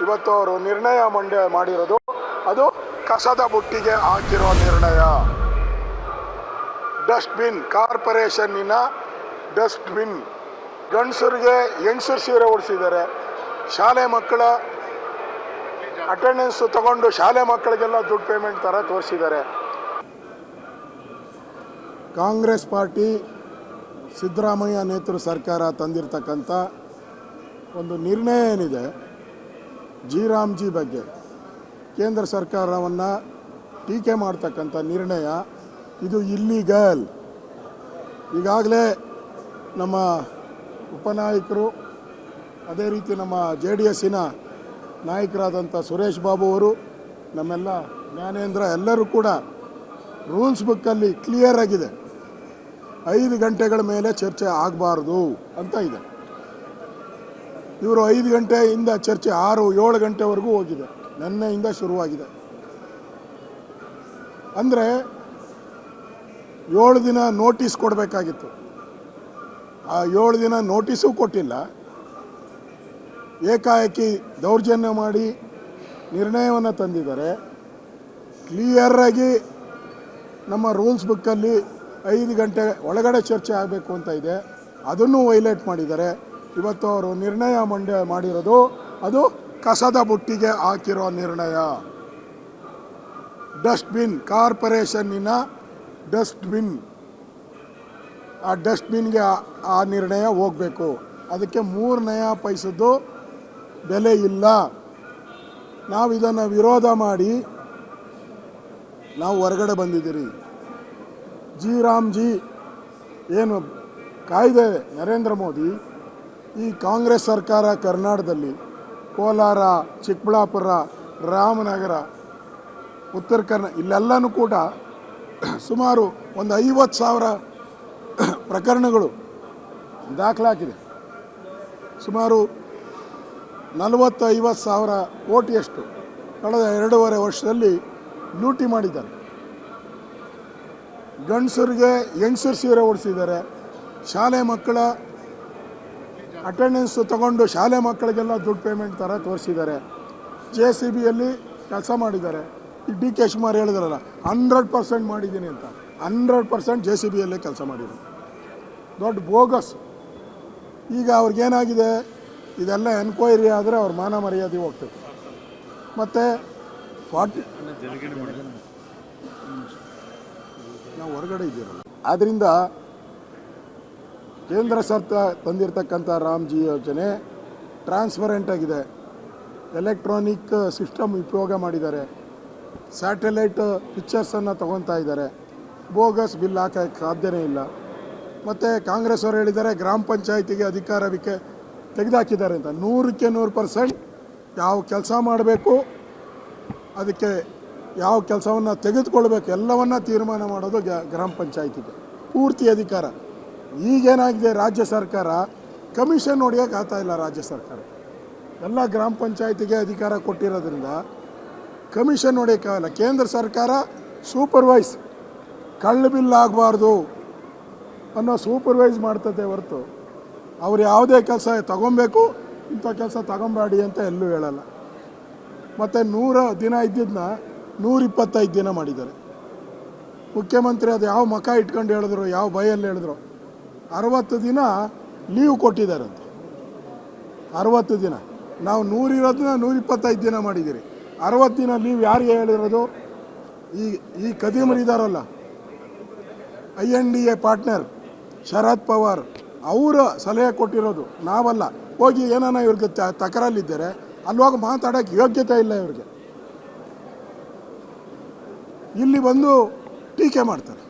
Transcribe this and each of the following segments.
ಇವತ್ತು ಅವರು ನಿರ್ಣಯ ಮಾಡಿರೋದು ಅದು ಕಸದ ಬುಟ್ಟಿಗೆ ಹಾಕಿರೋ ನಿರ್ಣಯ. ಡಸ್ಟ್ಬಿನ್, ಕಾರ್ಪೊರೇಷನ್ನಿನ ಡಸ್ಟ್ಬಿನ್. ಗಂಡಸರಿಗೆ ಹೆಂಗಸರು ಸೀರೆ ಉಡಿಸಿದ್ದಾರೆ. ಶಾಲೆ ಮಕ್ಕಳ ಅಟೆಂಡೆನ್ಸ್ ತಗೊಂಡು ಶಾಲೆ ಮಕ್ಕಳಿಗೆಲ್ಲ ದುಡ್ಡು ಪೇಮೆಂಟ್ ಥರ ತೋರಿಸಿದ್ದಾರೆ. ಕಾಂಗ್ರೆಸ್ ಪಾರ್ಟಿ ಸಿದ್ದರಾಮಯ್ಯ ನೇತೃತ್ವ ಸರ್ಕಾರ ತಂದಿರತಕ್ಕಂಥ ಒಂದು ನಿರ್ಣಯ ಏನಿದೆ ಜಿ ಬಗ್ಗೆ ಕೇಂದ್ರ ಸರ್ಕಾರವನ್ನು ಟೀಕೆ ಮಾಡ್ತಕ್ಕಂಥ ನಿರ್ಣಯ ಇದು ಇಲ್ಲಿಗಲ್. ಈಗಾಗಲೇ ನಮ್ಮ ಉಪನಾಯಕರು ಅದೇ ರೀತಿ ನಮ್ಮ JDSನ ನಾಯಕರಾದಂಥ ಸುರೇಶ್ ಬಾಬು ಅವರು, ನಮ್ಮೆಲ್ಲ ಜ್ಞಾನೇಂದ್ರ ಎಲ್ಲರೂ ಕೂಡ ರೂಲ್ಸ್ ಬುಕ್ಕಲ್ಲಿ ಕ್ಲಿಯರ್ ಆಗಿದೆ 5 ಗಂಟೆಗಳ ಮೇಲೆ ಚರ್ಚೆ ಆಗಬಾರ್ದು ಅಂತ ಇದೆ. ಇವರು 5 ಗಂಟೆಯಿಂದ ಚರ್ಚೆ 6-7 ಗಂಟೆವರೆಗೂ ಹೋಗಿದೆ. ನಿನ್ನೆಯಿಂದ ಶುರುವಾಗಿದೆ. ಅಂದರೆ 7 ದಿನ ನೋಟಿಸ್ ಕೊಡಬೇಕಾಗಿತ್ತು. ಆ 7 ದಿನ ನೋಟಿಸು ಕೊಟ್ಟಿಲ್ಲ. ಏಕಾಏಕಿ ದೌರ್ಜನ್ಯ ಮಾಡಿ ನಿರ್ಣಯವನ್ನು ತಂದಿದ್ದಾರೆ. ಕ್ಲಿಯರಾಗಿ ನಮ್ಮ ರೂಲ್ಸ್ ಬುಕ್ಕಲ್ಲಿ 5 ಗಂಟೆ ಒಳಗಡೆ ಚರ್ಚೆ ಆಗಬೇಕು ಅಂತ ಇದೆ. ಅದನ್ನು ವೈಲೇಟ್ ಮಾಡಿದ್ದಾರೆ. ಇವತ್ತು ಅವರು ನಿರ್ಣಯ ಮಾಡಿರೋದು ಅದು ಕಸದ ಬುಟ್ಟಿಗೆ ಹಾಕಿರೋ ನಿರ್ಣಯ. ಡಸ್ಟ್ಬಿನ್, ಕಾರ್ಪೊರೇಷನ್ನಿನ ಡಸ್ಟ್ಬಿನ್. ಆ ಡಸ್ಟ್ಬಿನ್ಗೆ ಆ ನಿರ್ಣಯ ಹೋಗಬೇಕು. ಅದಕ್ಕೆ 3 ನಯಾ ಪೈಸದ್ದು ಬೆಲೆ ಇಲ್ಲ. ನಾವು ಇದನ್ನು ವಿರೋಧ ಮಾಡಿ ನಾವು ಹೊರಗಡೆ ಬಂದಿದ್ದೀರಿ. ಜಿ ಏನು ಕಾಯ್ದೆ ನರೇಂದ್ರ ಮೋದಿ, ಈ ಕಾಂಗ್ರೆಸ್ ಸರ್ಕಾರ ಕರ್ನಾಟಕದಲ್ಲಿ ಕೋಲಾರ, ಚಿಕ್ಕಬಳ್ಳಾಪುರ, ರಾಮನಗರ, ಉತ್ತರ ಇಲ್ಲೆಲ್ಲನೂ ಕೂಡ ಸುಮಾರು ಒಂದು 50,000 ಪ್ರಕರಣಗಳು ದಾಖಲಾಗಿದೆ. ಸುಮಾರು 40-50 ಕೋಟಿಯಷ್ಟು ಕಳೆದ 2.5 ವರ್ಷದಲ್ಲಿ ಲೂಟಿ ಮಾಡಿದ್ದಾರೆ. ಗಂಡಸರಿಗೆ ಹೆಂಗಸರು ಸೀರೆ ಉಡಿಸಿದ್ದಾರೆ. ಶಾಲೆ ಮಕ್ಕಳ ಅಟೆಂಡೆನ್ಸ್ ತಗೊಂಡು ಶಾಲೆ ಮಕ್ಕಳಿಗೆಲ್ಲ ದುಡ್ಡು ಪೇಮೆಂಟ್ ಥರ ತೋರಿಸಿದ್ದಾರೆ. JCBಯಲ್ಲಿ ಕೆಲಸ ಮಾಡಿದ್ದಾರೆ. ಈ DK ಶಿವಕುಮಾರ್ ಹೇಳಿದ್ರಲ್ಲ 100% ಮಾಡಿದ್ದೀನಿ ಅಂತ. 100% JCBಯಲ್ಲೇ ಕೆಲಸ ಮಾಡಿದ್ರು. ದೊಡ್ಡ ಬೋಗಸ್. ಈಗ ಅವ್ರಿಗೇನಾಗಿದೆ, ಇದೆಲ್ಲ ಎನ್ಕ್ವೈರಿ ಆದರೆ ಅವ್ರ ಮಾನ ಮರ್ಯಾದೆ ಹೋಗ್ತದೆ. ಮತ್ತು ನಾವು ಹೊರಗಡೆ ಇದ್ದೀರಲ್ಲ, ಆದ್ದರಿಂದ ಕೇಂದ್ರ ಸರ್ಕಾರ ತಂದಿರತಕ್ಕಂಥ ರಾಮ್ಜಿ ಯೋಜನೆ ಟ್ರಾನ್ಸ್ಪರೆಂಟ್ ಆಗಿದೆ. ಎಲೆಕ್ಟ್ರಾನಿಕ್ ಸಿಸ್ಟಮ್ ಉಪಯೋಗ ಮಾಡಿದ್ದಾರೆ. ಸ್ಯಾಟಲೈಟ್ ಪಿಕ್ಚರ್ಸನ್ನು ತೊಗೊತಾ ಇದ್ದಾರೆ. ಬೋಗಸ್ ಬಿಲ್ ಹಾಕೋಕ್ಕೆ ಸಾಧ್ಯನೇ ಇಲ್ಲ. ಮತ್ತು ಕಾಂಗ್ರೆಸ್ ಅವರು ಹೇಳಿದ್ದಾರೆ ಗ್ರಾಮ ಪಂಚಾಯಿತಿಗೆ ಅಧಿಕಾರ ತೆಗೆದುಹಾಕಿದ್ದಾರೆ ಅಂತ. 100% ಯಾವ ಕೆಲಸ ಮಾಡಬೇಕು, ಅದಕ್ಕೆ ಯಾವ ಕೆಲಸವನ್ನು ತೆಗೆದುಕೊಳ್ಬೇಕು ಎಲ್ಲವನ್ನ ತೀರ್ಮಾನ ಮಾಡೋದು ಗ್ರಾಮ ಪಂಚಾಯಿತಿಗೆ ಪೂರ್ತಿ ಅಧಿಕಾರ. ಈಗೇನಾಗಿದೆ, ರಾಜ್ಯ ಸರ್ಕಾರ ಕಮಿಷನ್ ಹೊಡೆಯೋಕೆ ಆಗ್ತಾ ಇಲ್ಲ. ರಾಜ್ಯ ಸರ್ಕಾರ ಎಲ್ಲ ಗ್ರಾಮ ಪಂಚಾಯಿತಿಗೆ ಅಧಿಕಾರ ಕೊಟ್ಟಿರೋದ್ರಿಂದ ಕಮಿಷನ್ ಹೊಡೆಯೋಕ್ಕಾಗಲ್ಲ. ಕೇಂದ್ರ ಸರ್ಕಾರ ಸೂಪರ್ವೈಸ್, ಕಳ್ಳ ಬಿಲ್ ಆಗಬಾರ್ದು ಅನ್ನೋ ಸೂಪರ್ವೈಸ್ ಮಾಡ್ತದೆ ಹೊರತು ಅವ್ರು ಯಾವುದೇ ಕೆಲಸ ತಗೊಬೇಕು, ಇಂಥ ಕೆಲಸ ತಗೊಬೇಡಿ ಅಂತ ಎಲ್ಲೂ ಹೇಳಲ್ಲ. ಮತ್ತು 100 ದಿನ ಇದ್ದಿದ್ದನ್ನ 125 ದಿನ ಮಾಡಿದ್ದಾರೆ. ಮುಖ್ಯಮಂತ್ರಿ ಅದು ಯಾವ ಮಖ ಇಟ್ಕೊಂಡು ಹೇಳಿದ್ರು, ಯಾವ ಭಯಲ್ಲಿ ಹೇಳಿದ್ರು, 60 ದಿನ ಲೀವ್ ಕೊಟ್ಟಿದ್ದಾರಂತೆ. 60 ದಿನ. ನಾವು 100 ಇರೋದನ್ನ 125 ದಿನ ಮಾಡಿದ್ದೀರಿ. 60 ದಿನ ಲೀವ್ ಯಾರಿಗೆ ಹೇಳಿರೋದು? ಈ ಕದೀಮರಿದಾರಲ್ಲ, INDA ಪಾರ್ಟ್ನರ್ ಶರದ್ ಪವಾರ್ ಅವರು ಸಲಹೆ ಕೊಟ್ಟಿರೋದು, ನಾವಲ್ಲ. ಹೋಗಿ ಏನಾನ ಇವ್ರಿಗೆ ತಕರಾಲಿದ್ದಾರೆ ಅಲ್ಲಿ ಹೋಗಿ ಮಾತಾಡೋಕ್ಕೆ ಯೋಗ್ಯತೆ ಇಲ್ಲ ಇವ್ರಿಗೆ. ಇಲ್ಲಿ ಬಂದು ಟೀಕೆ ಮಾಡ್ತಾರೆ.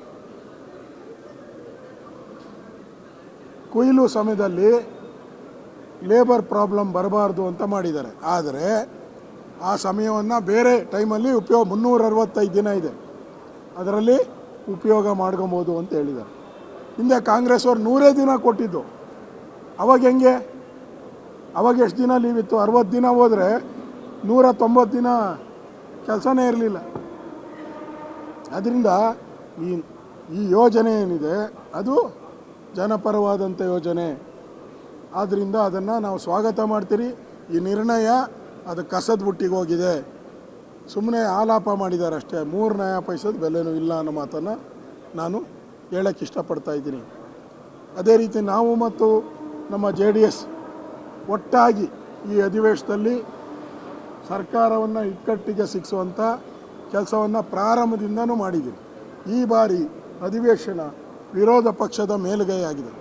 ಕೊಯ್ಲು ಸಮಯದಲ್ಲಿ ಲೇಬರ್ ಪ್ರಾಬ್ಲಮ್ ಬರಬಾರ್ದು ಅಂತ ಮಾಡಿದ್ದಾರೆ. ಆದರೆ ಆ ಸಮಯವನ್ನು ಬೇರೆ ಟೈಮಲ್ಲಿ 365 ದಿನ ಇದೆ, ಅದರಲ್ಲಿ ಉಪಯೋಗ ಮಾಡ್ಕೊಬೋದು ಅಂತ ಹೇಳಿದ್ದಾರೆ. ಹಿಂದೆ ಕಾಂಗ್ರೆಸ್ ಅವ್ರು 100 ದಿನ ಕೊಟ್ಟಿದ್ದು. ಅವಾಗ ಹೆಂಗೆ? ಅವಾಗ ಎಷ್ಟು ದಿನ ಲೀವ್ ಇತ್ತು? 60 ದಿನ ಹೋದರೆ 190 ದಿನ ಕೆಲಸನೇ ಇರಲಿಲ್ಲ. ಅದರಿಂದ ಈ ಯೋಜನೆ ಏನಿದೆ ಅದು ಜನಪರವಾದಂಥ ಯೋಜನೆ. ಆದ್ದರಿಂದ ಅದನ್ನು ನಾವು ಸ್ವಾಗತ ಮಾಡ್ತೀರಿ. ಈ ನಿರ್ಣಯ ಅದು ಕಸದ ಬುಟ್ಟಿಗೆ ಹೋಗಿದೆ, ಸುಮ್ಮನೆ ಆಲಾಪ ಮಾಡಿದ್ದಾರೆ ಅಷ್ಟೇ, 3 ನಯಾ ಪೈಸದ ಬೆಲೆನೂ ಇಲ್ಲ ಅನ್ನೋ ಮಾತನ್ನು ನಾನು ಹೇಳೋಕ್ಕೆ ಇಷ್ಟಪಡ್ತಾ ಇದ್ದೀನಿ. ಅದೇ ರೀತಿ ನಾವು ಮತ್ತು ನಮ್ಮ JDS ಒಟ್ಟಾಗಿ ಈ ಅಧಿವೇಶನದಲ್ಲಿ ಸರ್ಕಾರವನ್ನು ಇಕ್ಕಟ್ಟಿಗೆ ಸಿಕ್ಕಿಸುವಂಥ ಕೆಲಸವನ್ನು ಪ್ರಾರಂಭದಿಂದನೂ ಮಾಡಿದ್ದೀವಿ. ಈ ಬಾರಿ ಅಧಿವೇಶನ ವಿರೋಧ ಪಕ್ಷದ ಮೇಲುಗೈಯಾಗಿದೆ.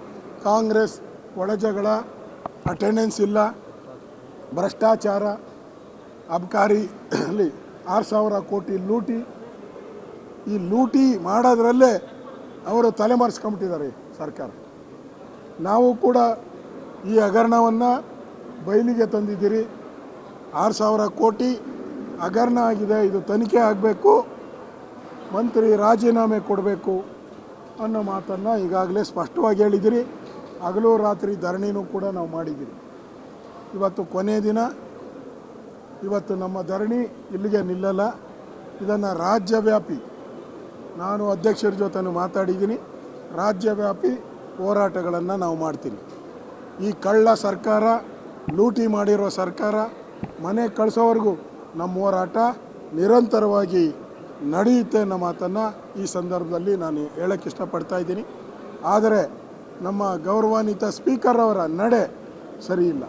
ಕಾಂಗ್ರೆಸ್ ಒಳಜಗಳ, ಅಟೆಂಡೆನ್ಸ್ ಇಲ್ಲ, ಭ್ರಷ್ಟಾಚಾರ, ಅಬ್ಕಾರಿ ಅಲ್ಲಿ 6,000 ಕೋಟಿ ಲೂಟಿ, ಈ ಲೂಟಿ ಮಾಡೋದ್ರಲ್ಲೇ ಅವರು ತಲೆಮರೆಸ್ಕೊಂಬಿಟ್ಟಿದ್ದಾರೆ ಸರ್ಕಾರ. ನಾವು ಕೂಡ ಈ ಹಗರಣವನ್ನು ಬಯಲಿಗೆ ತಂದಿದ್ದೀರಿ. 6,000 ಕೋಟಿ ಹಗರಣ ಆಗಿದೆ, ಇದು ತನಿಖೆ ಆಗಬೇಕು, ಮಂತ್ರಿ ರಾಜೀನಾಮೆ ಕೊಡಬೇಕು ಅನ್ನೋ ಮಾತನ್ನು ಈಗಾಗಲೇ ಸ್ಪಷ್ಟವಾಗಿ ಹೇಳಿದ್ದೀರಿ. ಹಗಲು ರಾತ್ರಿ ಧರಣಿನೂ ಕೂಡ ನಾವು ಮಾಡಿದ್ದೀರಿ. ಇವತ್ತು ಕೊನೆಯ ದಿನ. ಇವತ್ತು ನಮ್ಮ ಧರಣಿ ಇಲ್ಲಿಗೆ ನಿಲ್ಲಲ್ಲ. ಇದನ್ನು ರಾಜ್ಯವ್ಯಾಪಿ, ನಾನು ಅಧ್ಯಕ್ಷರ ಜೊತೆ ಮಾತಾಡಿದ್ದೀನಿ, ರಾಜ್ಯವ್ಯಾಪಿ ಹೋರಾಟಗಳನ್ನು ನಾವು ಮಾಡ್ತೀವಿ. ಈ ಕಳ್ಳ ಸರ್ಕಾರ, ಲೂಟಿ ಮಾಡಿರೋ ಸರ್ಕಾರ ಮನೆ ಕಳಿಸೋವರೆಗೂ ನಮ್ಮ ಹೋರಾಟ ನಿರಂತರವಾಗಿ ನಡೆಯುತ್ತೆ ಅನ್ನೋ ಮಾತನ್ನು ಈ ಸಂದರ್ಭದಲ್ಲಿ ನಾನು ಹೇಳೋಕ್ಕೆ ಇಷ್ಟಪಡ್ತಾ ಇದ್ದೀನಿ. ಆದರೆ ನಮ್ಮ ಗೌರವಾನ್ವಿತ ಸ್ಪೀಕರ್ ಅವರ ನಡೆ ಸರಿಯಿಲ್ಲ,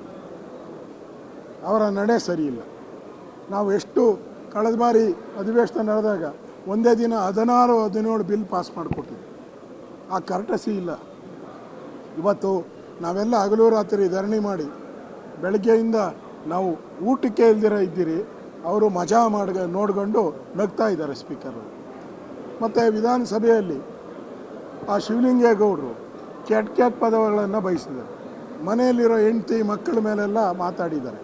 ಅವರ ನಡೆ ಸರಿಯಿಲ್ಲ. ನಾವು ಎಷ್ಟು ಕಳೆದ ಬಾರಿ ಅಧಿವೇಶನ ನಡೆದಾಗ ಒಂದೇ ದಿನ 16-17 ಬಿಲ್ ಪಾಸ್ ಮಾಡಿಕೊಟ್ಟಿದ್ವಿ. ಆ ಕರ್ಟಸಿ ಇಲ್ಲ. ಇವತ್ತು ನಾವೆಲ್ಲ ಹಗಲು ರಾತ್ರಿ ಧರಣಿ ಮಾಡಿ ಬೆಳಗ್ಗೆಯಿಂದ ನಾವು ಊಟಕ್ಕೆ ಇಲ್ದಿರ ಇದ್ದೀರಿ, ಅವರು ಮಜಾ ನೋಡ್ಕೊಂಡು ನಗ್ತಾ ಇದ್ದಾರೆ ಸ್ಪೀಕರು. ಮತ್ತು ವಿಧಾನಸಭೆಯಲ್ಲಿ ಆ ಶಿವಲಿಂಗೇಗೌಡರು ಕೆಟ್ಟ ಪದಗಳನ್ನು ಬಯಸಿದ್ದಾರೆ. ಮನೆಯಲ್ಲಿರೋ ಹೆಂಡತಿ ಮಕ್ಕಳ ಮೇಲೆಲ್ಲ ಮಾತಾಡಿದ್ದಾರೆ.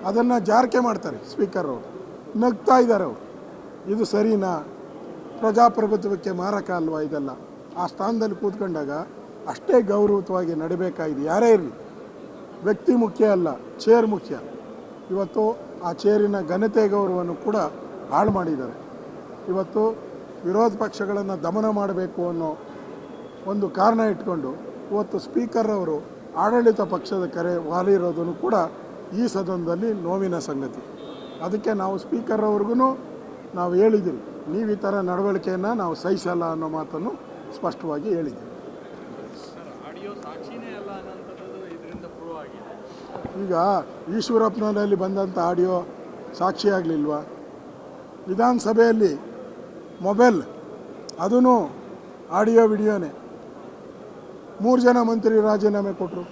ಅದನ್ನು ಜಾರಿಕೆ ಮಾಡ್ತಾರೆ ಸ್ಪೀಕರ್ ಅವರು, ನಗ್ತಾ ಇದ್ದಾರೆ ಅವರು. ಇದು ಸರಿನಾ? ಪ್ರಜಾಪ್ರಭುತ್ವಕ್ಕೆ ಮಾರಕ ಅಲ್ವಾ ಇದೆಲ್ಲ? ಆ ಸ್ಥಾನದಲ್ಲಿ ಕೂತ್ಕೊಂಡಾಗ ಅಷ್ಟೇ ಗೌರವಯುತವಾಗಿ ನಡಿಬೇಕಾಗಿದೆ. ಯಾರೇ ಇರಲಿ, ವ್ಯಕ್ತಿ ಮುಖ್ಯ ಅಲ್ಲ, ಚೇರ್ ಮುಖ್ಯ. ಇವತ್ತು ಆ ಚೇರಿನ ಘನತೆ ಗೌರವವನ್ನು ಕೂಡ ಹಾಳು ಮಾಡಿದ್ದಾರೆ. ಇವತ್ತು ವಿರೋಧ ಪಕ್ಷಗಳನ್ನು ದಮನ ಮಾಡಬೇಕು ಅನ್ನೋ ಒಂದು ಕಾರಣ ಇಟ್ಕೊಂಡು ಇವತ್ತು ಸ್ಪೀಕರ್ ಅವರು ಆಡಳಿತ ಪಕ್ಷದ ಕರೆ ವಾಲಿರೋದನ್ನು ಕೂಡ ಈ ಸದನದಲ್ಲಿ ನೋವಿನ ಸಂಗತಿ. ಅದಕ್ಕೆ ನಾವು ಸ್ಪೀಕರ್ ಅವ್ರಿಗೂ ನಾವು ಹೇಳಿದ್ದೀವಿ, ನೀವು ಈ ಥರ ನಡವಳಿಕೆಯನ್ನು ನಾವು ಸಹಿಸಲ್ಲ ಅನ್ನೋ ಮಾತನ್ನು ಸ್ಪಷ್ಟವಾಗಿ ಹೇಳಿದ್ದೀವಿ. ಈಗ ಈಶ್ವರಪ್ಪನಲ್ಲಿ ಬಂದಂಥ ಆಡಿಯೋ ಸಾಕ್ಷಿ ಆಗಲಿಲ್ವಾ? ವಿಧಾನಸಭೆಯಲ್ಲಿ ಮೊಬೈಲ್, ಅದೂ ಆಡಿಯೋ ವಿಡಿಯೋನೇ. 3 ಜನ ಮಂತ್ರಿ ರಾಜೀನಾಮೆ ಕೊಟ್ಟರು.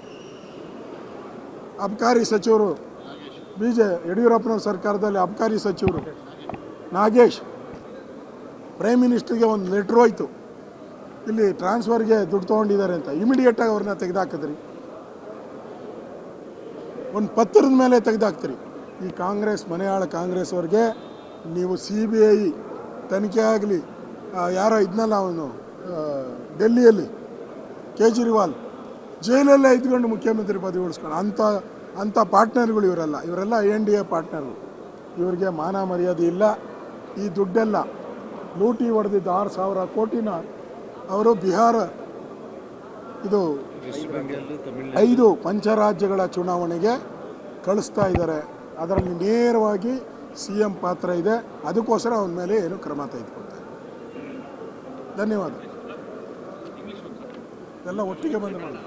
ಅಬಕಾರಿ ಸಚಿವರು, ಯಡಿಯೂರಪ್ಪನವ್ರ ಸರ್ಕಾರದಲ್ಲಿ ಅಬಕಾರಿ ಸಚಿವರು ನಾಗೇಶ್, ಪ್ರೈಮ್ ಮಿನಿಸ್ಟ್ರಿಗೆ ಒಂದು ಲೆಟ್ರ್ ಹೋಯ್ತು, ಇಲ್ಲಿ ಟ್ರಾನ್ಸ್ಫರ್ಗೆ ದುಡ್ಡು ತೊಗೊಂಡಿದ್ದಾರೆ ಅಂತ. ಇಮಿಡಿಯೇಟಾಗಿ ಅವ್ರನ್ನ ತೆಗೆದುಹಾಕಿದ್ರಿ. ಒಂದು ಪತ್ರದ ಮೇಲೆ ತೆಗೆದುಹಾಕ್ತೀರಿ. ಈ ಕಾಂಗ್ರೆಸ್, ಮನೆಯಾಳ ಕಾಂಗ್ರೆಸ್ ಅವ್ರಿಗೆ ನೀವು CBI ತನಿಖೆ ಆಗಲಿ, ಯಾರೋ ಇದನ್ನೆಲ್ಲ ಅವನು ಡೆಲ್ಲಿಯಲ್ಲಿ ಕೇಜ್ರಿವಾಲ್ ಜೈಲಲ್ಲೇ ಇದ್ಕೊಂಡು ಮುಖ್ಯಮಂತ್ರಿ ಪದವಿ ಉಳಿಸ್ಕೊಂಡು ಅಂಥ ಪಾರ್ಟ್ನರ್ಗಳು ಇವರೆಲ್ಲ NDA ಪಾರ್ಟ್ನರ್ಗಳು. ಇವರಿಗೆ ಮಾನ ಮರ್ಯಾದೆ ಇಲ್ಲ. ಈ ದುಡ್ಡೆಲ್ಲ ಲೂಟಿ ಹೊಡೆದಿದ್ದು 6,000 ಕೋಟಿನ ಅವರು ಬಿಹಾರ, ಇದು 5 ಪಂಚರಾಜ್ಯಗಳ ಚುನಾವಣೆಗೆ ಕಳಿಸ್ತಾ ಇದ್ದಾರೆ. ಅದರಲ್ಲಿ ನೇರವಾಗಿ CM ಪಾತ್ರ ಇದೆ. ಅದಕ್ಕೋಸ್ಕರ ಅವನ ಮೇಲೆ ಏನು ಕ್ರಮ ತೆಗೆದುಕೊಳ್ತಾರೆ. ಧನ್ಯವಾದ. ಎಲ್ಲ ಒಟ್ಟಿಗೆ ಬಂದು ಮಾಡಿ.